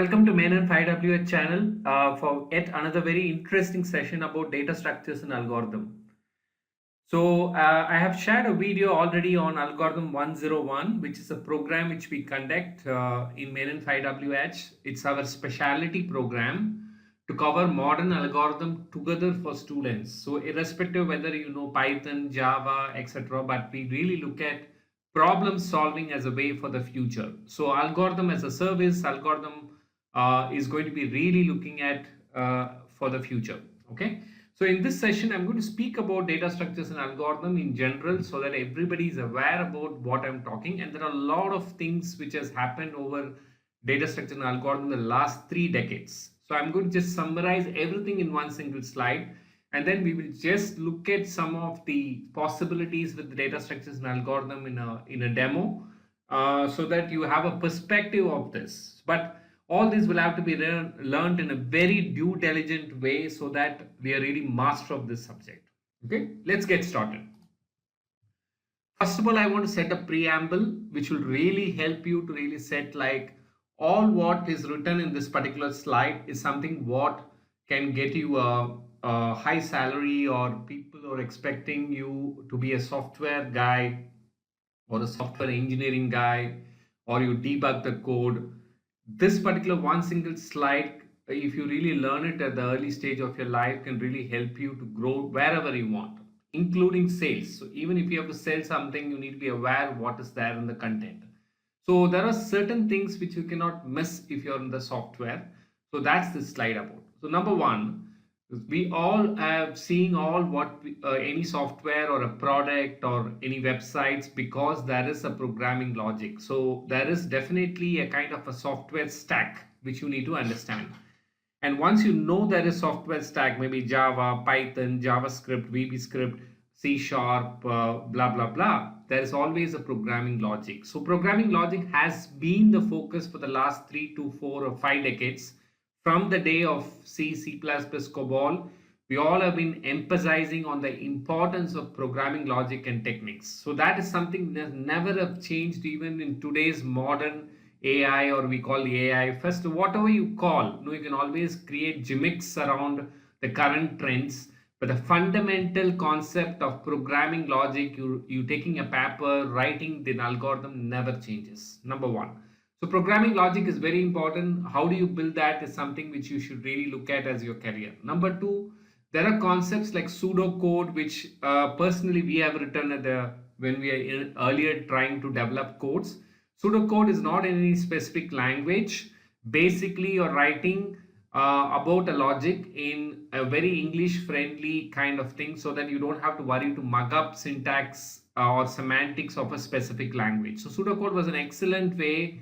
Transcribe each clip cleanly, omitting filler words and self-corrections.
welcome to Main and 5WH channel for yet another very interesting session about data structures and algorithm. I have shared a video already on algorithm 101, which is a program which we conduct in Main and 5WH. It's our specialty program to cover modern algorithm together for students. So irrespective whether you know Python, Java, etc., but we really look at problem solving as a way for the future. So algorithm as a service, algorithm is going to be really looking at for the future. Okay. So in this session, I'm going to speak about data structures and algorithm in general so that everybody is aware about what I'm talking. And there are a lot of things which has happened over data structure and algorithm in the last 3 decades. So I'm going to just summarize everything in one single slide, and then we will just look at some of the possibilities with the data structures and algorithm in a demo so that you have a perspective of this. But all this will have to be learned in a very due diligent way so that we are really master of this subject. Okay, let's get started. First of all, I want to set a preamble which will really help you to really set like all what is written in this particular slide is something what can get you a high salary, or people are expecting you to be a software guy or a software engineering guy, or you debug the code. This particular one single slide, if you really learn it at the early stage of your life, can really help you to grow wherever you want, including sales. So even if you have to sell something, you need to be aware of what is there in the content. So there are certain things which you cannot miss if you're in the software. So that's this slide about. So number one, we all have seeing all what any software or a product or any websites, because there is a programming logic. So there is definitely a kind of a software stack which you need to understand. And once you know there is software stack, maybe Java, Python, JavaScript, VBScript, C Sharp, blah blah blah, there is always a programming logic. So programming logic has been the focus for the last 3 to 4 or 5 decades. From the day of C, C++, COBOL, we all have been emphasizing on the importance of programming logic and techniques. So that is something that never have changed even in today's modern AI, or we call the AI first, whatever you call. You can always create gimmicks around the current trends, but the fundamental concept of programming logic, you taking a paper, writing the algorithm, never changes. Number one. So programming logic is very important. How do you build that is something which you should really look at as your career. Number two, there are concepts like pseudocode, which personally we have written when we are earlier trying to develop codes. Pseudocode is not in any specific language. Basically, you're writing about a logic in a very English friendly kind of thing, so that you don't have to worry to mug up syntax or semantics of a specific language. So pseudocode was an excellent way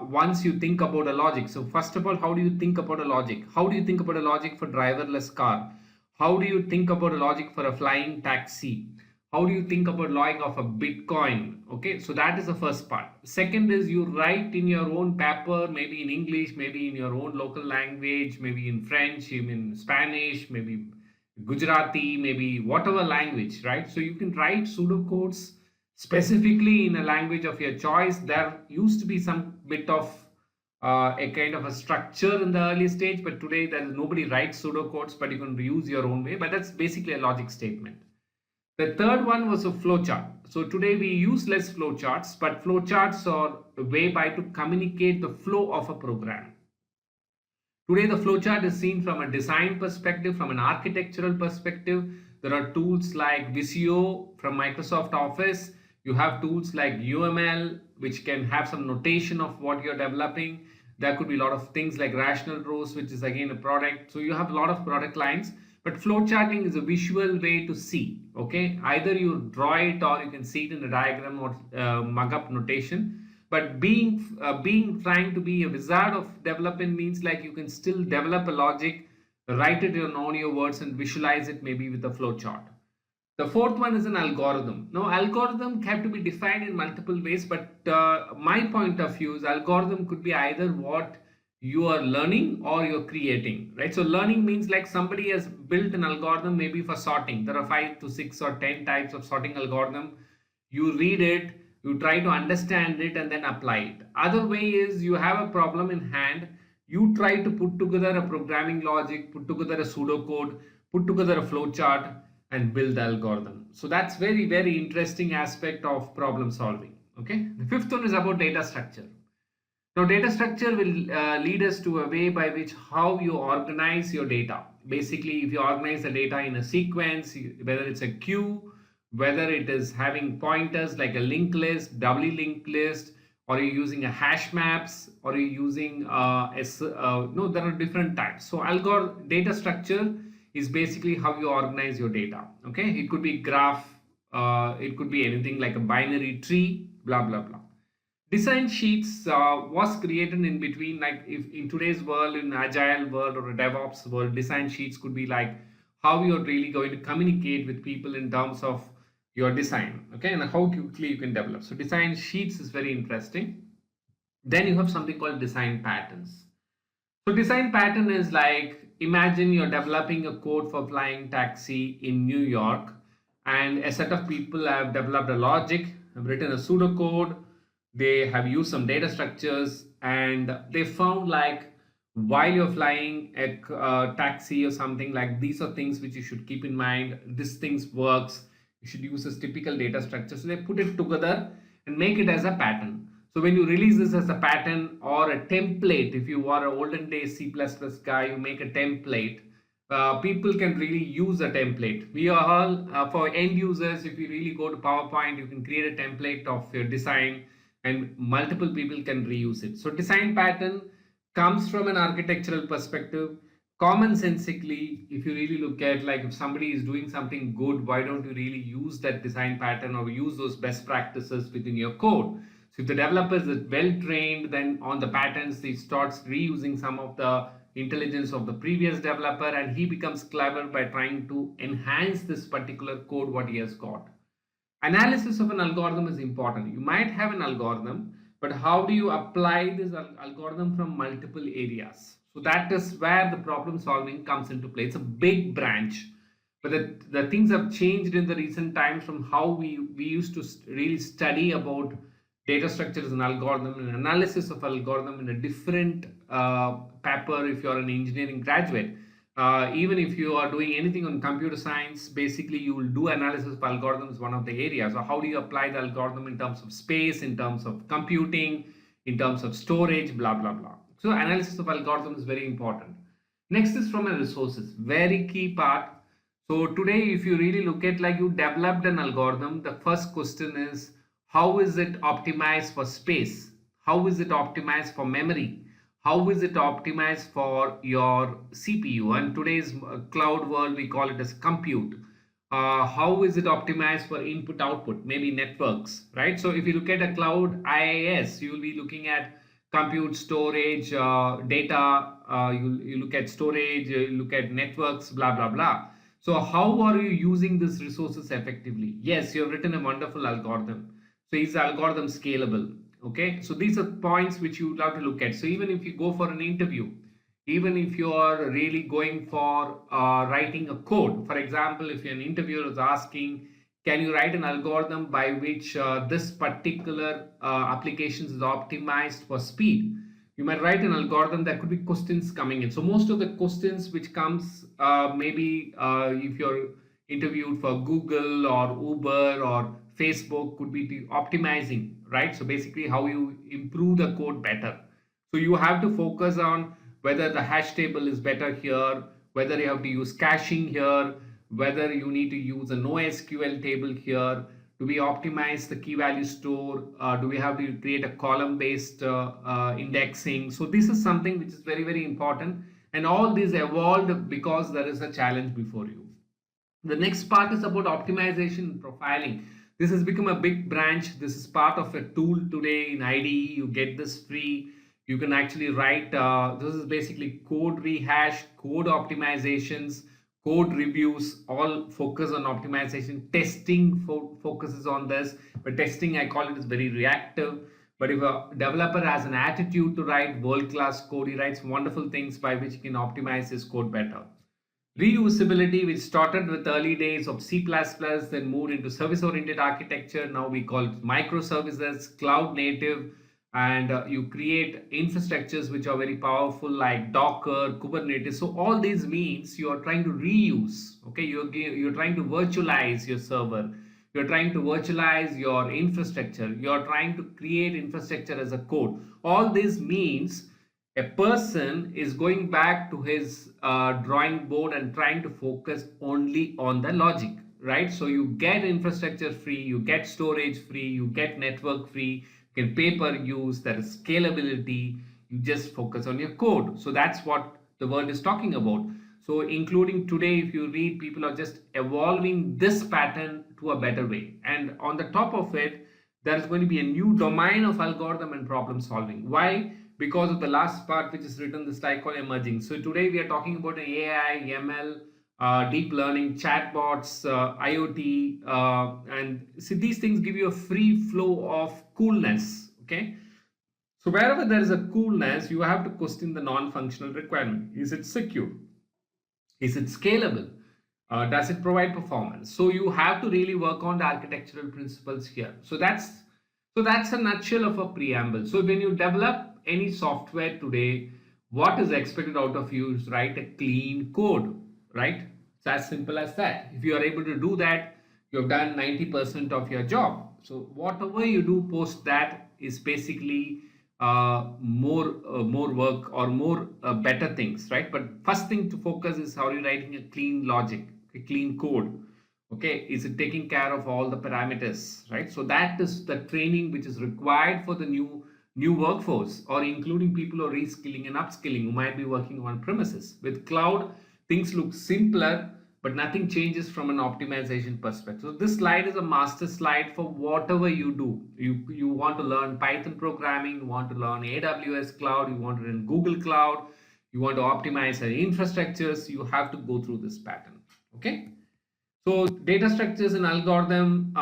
once you think about a logic. So first of all, how do you think about a logic? How do you think about a logic for driverless car? How do you think about a logic for a flying taxi? How do you think about logic of a Bitcoin? Okay, so that is the first part. Second is you write in your own paper, maybe in English, maybe in your own local language, maybe in French, in Spanish, maybe Gujarati, maybe whatever language, right? So you can write pseudocodes specifically in a language of your choice. There used to be some bit of a kind of a structure in the early stage, but today there is nobody writes pseudocodes, but you can use your own way. But that's basically a logic statement. The third one was a flowchart. So today we use less flowcharts, but flowcharts are a way by to communicate the flow of a program. Today the flowchart is seen from a design perspective, from an architectural perspective. There are tools like Visio from Microsoft Office. You have tools like UML, which can have some notation of what you're developing. There could be a lot of things like rational rows, which is again a product. So you have a lot of product lines, but flowcharting is a visual way to see. Okay, either you draw it or you can see it in a diagram or mug up notation. But being trying to be a wizard of development means like you can still develop a logic, write it in all your words and visualize it maybe with a flowchart. The fourth one is an algorithm. Now, algorithm have to be defined in multiple ways, but my point of view is algorithm could be either what you are learning or you're creating, right? So learning means like somebody has built an algorithm maybe for sorting. There are 5 to 6 or 10 types of sorting algorithm. You read it, you try to understand it and then apply it. Other way is you have a problem in hand, You try to put together a programming logic, put together a pseudocode, put together a flow chart, and build the algorithm. So that's very, very interesting aspect of problem solving. Okay. The fifth one is about data structure. Now, data structure will lead us to a way by which how you organize your data. Basically, if you organize the data in a sequence, whether it's a queue, whether it is having pointers like a linked list, doubly linked list, or you're using a hash maps, or you're using no, there are different types. So, data structure is basically how you organize your data. Okay, it could be graph, it could be anything like a binary tree, blah blah blah. Design sheets was created in between, like if in today's world, in agile world or a DevOps world, design sheets could be like how you're really going to communicate with people in terms of your design, okay, and how quickly you can develop. So design sheets is very interesting. Then you have something called design patterns. So design pattern is like, imagine you're developing a code for flying taxi in New York, and a set of people have developed a logic, have written a pseudocode, they have used some data structures, and they found like while you're flying a taxi or something, like these are things which you should keep in mind. This things works. You should use this typical data structure. So they put it together and make it as a pattern. So when you release this as a pattern or a template, if you are an olden day C++ guy, you make a template. People can really use a template. We are all for end users. If you really go to PowerPoint, you can create a template of your design, and multiple people can reuse it. So design pattern comes from an architectural perspective. Commonsensically, if you really look at, like, if somebody is doing something good, why don't you really use that design pattern or use those best practices within your code? So if the developer is well trained, then on the patterns, he starts reusing some of the intelligence of the previous developer, and he becomes clever by trying to enhance this particular code what he has got. Analysis of an algorithm is important. You might have an algorithm, but how do you apply this algorithm from multiple areas? So that is where the problem solving comes into play. It's a big branch, but the things have changed in the recent times from how we used to really study about data structures and algorithm and analysis of algorithm in a different paper if you're an engineering graduate. Even if you are doing anything on computer science, basically you will do analysis of algorithms, one of the areas. So how do you apply the algorithm in terms of space, in terms of computing, in terms of storage, blah, blah, blah. So analysis of algorithm is very important. Next is from a resources, very key part. So today, if you really look at, like, you developed an algorithm, the first question is, how is it optimized for space? How is it optimized for memory? How is it optimized for your CPU? And today's cloud world, we call it as compute. How is it optimized for input output? Maybe networks, right? So if you look at a cloud IaaS, you will be looking at compute, storage, data. You look at storage, you look at networks, blah, blah, blah. So how are you using these resources effectively? Yes, you have written a wonderful algorithm. So is the algorithm scalable? Okay, so these are points which you would have to look at. So even if you go for an interview, even if you are really going for writing a code, for example, if an interviewer is asking, can you write an algorithm by which this particular application is optimized for speed? You might write an algorithm. There could be questions coming in. So most of the questions which comes maybe if you're interviewed for Google or Uber or Facebook could be optimizing, right? So basically how you improve the code better. So you have to focus on whether the hash table is better here, whether you have to use caching here, whether you need to use a NoSQL table here. Do we optimize the key value store? Do we have to create a column based indexing? So this is something which is very, very important. And all these evolved because there is a challenge before you. The next part is about optimization and profiling. This has become a big branch. This is part of a tool today in IDE. You get this free. You can actually write, this is basically code rehash, code optimizations, code reviews, all focus on optimization. Testing focuses on this, but testing, I call it, is very reactive. But if a developer has an attitude to write world-class code, he writes wonderful things by which he can optimize his code better. Reusability, which started with early days of C++, then moved into service-oriented architecture. Now we call it microservices, cloud native. and you create infrastructures which are very powerful like Docker, Kubernetes. So all these means you are trying to reuse. Okay, you're trying to virtualize your server. You're trying to virtualize your infrastructure. You're trying to create infrastructure as a code. All this means a person is going back to his drawing board and trying to focus only on the logic, right? So you get infrastructure free, you get storage free, you get network free, you can pay per use, there is scalability, you just focus on your code. So that's what the world is talking about. So including today, if you read, people are just evolving this pattern to a better way. And on the top of it, there is going to be a new domain of algorithm and problem solving. Why? Because of the last part which is written, this type called emerging. So today we are talking about AI, ML, deep learning, chatbots, IoT, and see, these things give you a free flow of coolness. Okay, so wherever there is a coolness, you have to question the non-functional requirement. Is it secure? Is it scalable? Does it provide performance? So you have to really work on the architectural principles here. So that's a nutshell of a preamble. So when you develop any software today, what is expected out of you is write a clean code, right? It's as simple as that. If you are able to do that, you have done 90% of your job. So whatever you do post that is basically more work or more better things, right? But first thing to focus is how you're writing a clean logic, a clean code. Okay, is it taking care of all the parameters, right? So that is the training which is required for the new workforce, or including people who are reskilling and upskilling who might be working on premises. With cloud, things look simpler, but nothing changes from an optimization perspective. So this slide is a master slide for whatever you do. You want to learn Python programming, you want to learn AWS cloud, you want to learn Google cloud, you want to optimize your infrastructures, you have to go through this pattern. Okay, so data structures and algorithm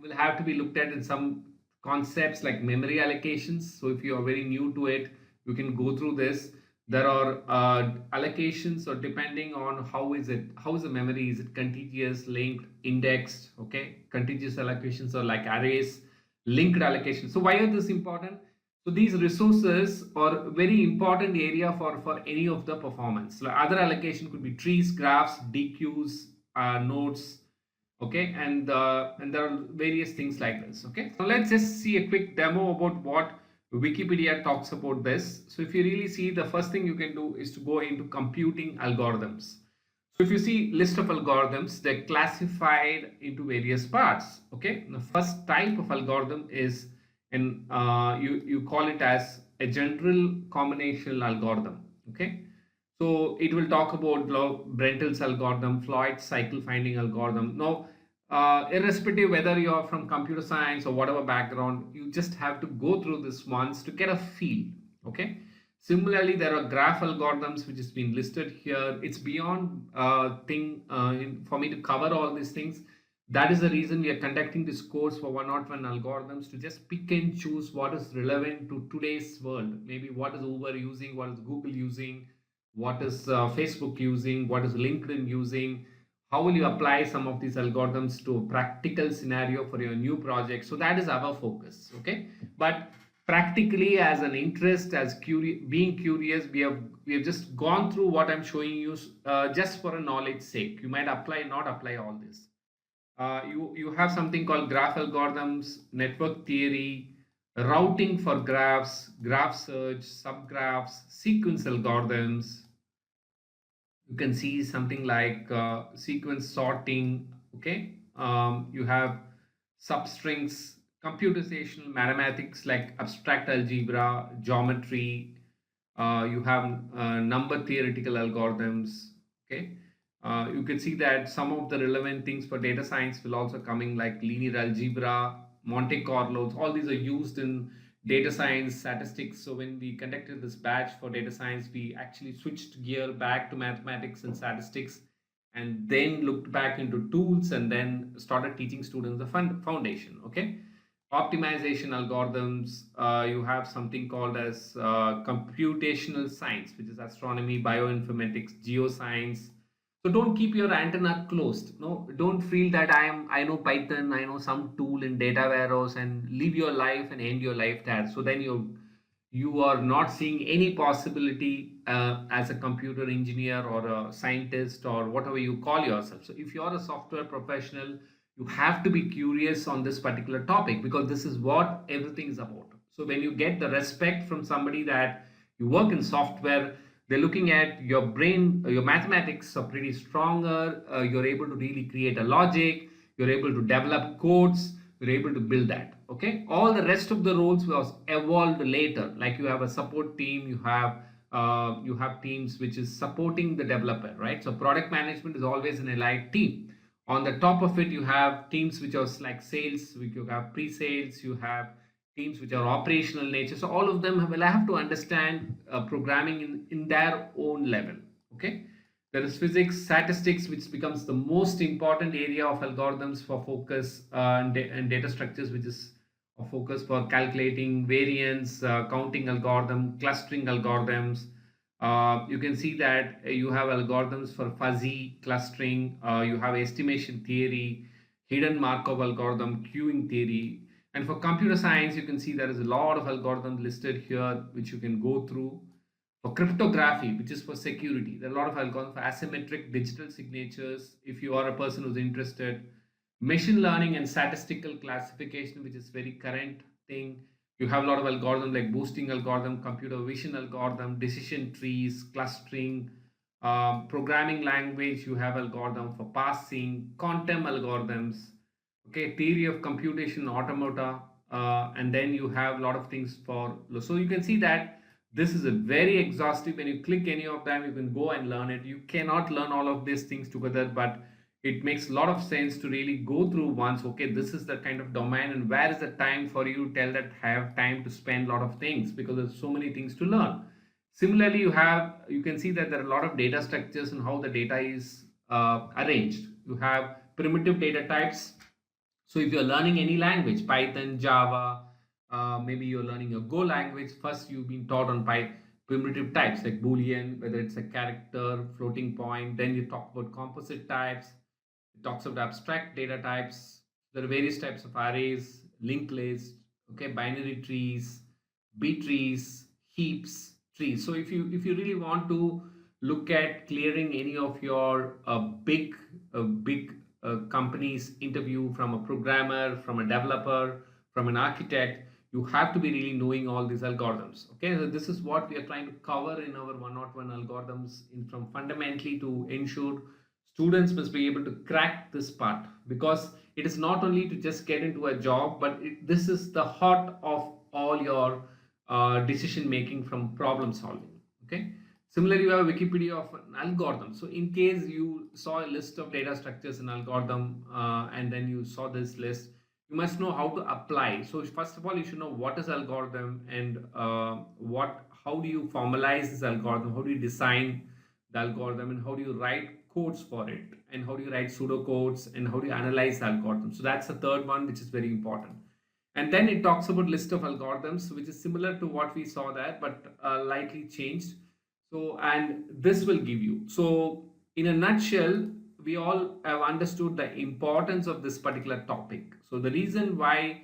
will have to be looked at in some concepts like memory allocations. So if you are very new to it, you can go through this. There are allocations, or depending on how is the memory, is it contiguous, linked, indexed? Okay, contiguous allocations are like arrays, linked allocations. So why are this important? So these resources are very important area for any of the performance. So other allocation could be trees, graphs, DQs, nodes. Okay, and there are various things like this. Okay, so let's just see a quick demo about what Wikipedia talks about this. So if you really see, the first thing you can do is to go into computing algorithms. So if you see list of algorithms, they're classified into various parts. Okay, the first type of algorithm is you call it as a general combinational algorithm. Okay, so it will talk about Brentel's algorithm, Floyd's cycle finding algorithm. Now, irrespective whether you're from computer science or whatever background, you just have to go through this once to get a feel. Okay. Similarly, there are graph algorithms which has been listed here. It's beyond for me to cover all these things. That is the reason we are conducting this course for 101 algorithms, to just pick and choose what is relevant to today's world. Maybe what is Uber using, what is Google using, what is Facebook using, what is LinkedIn using, how will you apply some of these algorithms to a practical scenario for your new project. So that is our focus. Okay, but practically, as an interest, as being curious, we have just gone through what I'm showing you just for a knowledge sake. You might apply, not apply all this. You have something called graph algorithms, network theory, routing for graphs, graph search, subgraphs, sequence algorithms. You can see something like sequence sorting. Okay, you have substrings, computational mathematics like abstract algebra, geometry. You have number theoretical algorithms. Okay, you can see that some of the relevant things for data science will also coming, like linear algebra, Monte Carlos. All these are used in data science, statistics. So when we conducted this batch for data science, we actually switched gear back to mathematics and statistics, and then looked back into tools, and then started teaching students the foundation. Okay, optimization algorithms. You have something called as computational science, which is astronomy, bioinformatics, geoscience. So don't keep your antenna closed. No, don't feel that I know Python, I know some tool in data warehouse, and live your life and end your life there. So then you are not seeing any possibility as a computer engineer or a scientist or whatever you call yourself. So if you're a software professional, you have to be curious on this particular topic, because this is what everything is about. So when you get the respect from somebody that you work in software, they're looking at your brain, your mathematics are pretty stronger, you're able to really create a logic, you're able to develop codes, you're able to build that. Okay, all the rest of the roles was evolved later. Like you have a support team, you have teams which is supporting the developer, right? So product management is always an allied team. On the top of it, you have teams which are like sales, you have pre-sales, you have teams which are operational nature. So all of them will have to understand programming in their own level. Okay, there is physics, statistics, which becomes the most important area of algorithms for focus, and data structures, which is a focus for calculating variance, counting algorithm, clustering algorithms. You can see that you have algorithms for fuzzy clustering, you have estimation theory, hidden Markov algorithm, queuing theory. And for computer science, you can see there is a lot of algorithms listed here, which you can go through. For cryptography, which is for security, there are a lot of algorithms for asymmetric digital signatures, if you are a person who's interested. Machine learning and statistical classification, which is very current thing. You have a lot of algorithms like boosting algorithm, computer vision algorithm, decision trees, clustering, programming language. You have algorithm for parsing, quantum algorithms, okay, theory of computation, automata, and then you have a lot of things for. So you can see that this is a very exhaustive. When you click any of them, you can go and learn it. You cannot learn all of these things together, but it makes a lot of sense to really go through once. Okay, this is the kind of domain, and where is the time for you to tell that have time to spend a lot of things, because there's so many things to learn. Similarly, you can see that there are a lot of data structures and how the data is arranged. You have primitive data types. So if you're learning any language, Python, Java, maybe you're learning a Go language, first you've been taught on primitive types like Boolean, whether it's a character, floating point. Then you talk about composite types. It talks about abstract data types. There are various types of arrays, linked lists, okay, binary trees, B trees, heaps, trees. So if you really want to look at clearing any of your big companies interview, from a programmer, from a developer, from an architect, you have to be really knowing all these algorithms. Okay, so this is what we are trying to cover in our 101 algorithms, from fundamentally to ensure students must be able to crack this part, because it is not only to just get into a job, but this is the heart of all your decision making from problem solving. Okay, similarly, you have a Wikipedia of an algorithm. So in case you saw a list of data structures in algorithm, and then you saw this list, you must know how to apply. So first of all, you should know what is algorithm, and how do you formalize this algorithm, how do you design the algorithm, and how do you write codes for it, and how do you write pseudocodes, and how do you analyze the algorithm. So that's the third one, which is very important. And then it talks about list of algorithms, which is similar to what we saw there, but lightly changed. So, and this will give you. So in a nutshell, we all have understood the importance of this particular topic. So the reason why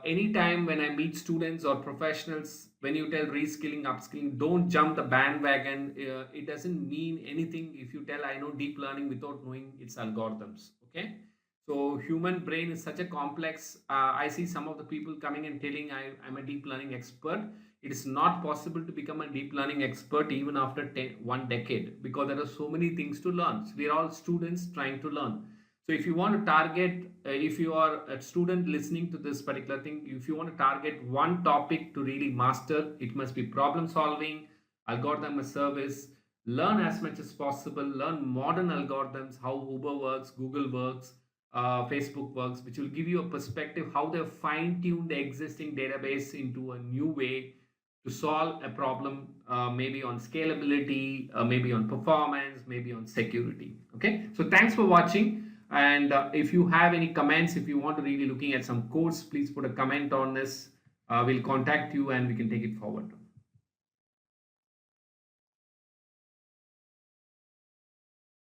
anytime when I meet students or professionals, when you tell reskilling, upskilling, don't jump the bandwagon. It doesn't mean anything if you tell I know deep learning without knowing its algorithms. Okay. So human brain is such a complex. I see some of the people coming and telling I'm a deep learning expert. It is not possible to become a deep learning expert even after 1 decade, because there are so many things to learn. So we are all students trying to learn. So if you want to target, if you are a student listening to this particular thing, if you want to target one topic to really master, it must be problem solving, algorithm as service. Learn as much as possible. Learn modern algorithms, how Uber works, Google works, Facebook works, which will give you a perspective how they've fine-tuned the existing database into a new way to solve a problem, maybe on scalability, maybe on performance, maybe on security. Okay, so thanks for watching. And if you have any comments, if you want to really looking at some codes, please put a comment on this. We'll contact you and we can take it forward.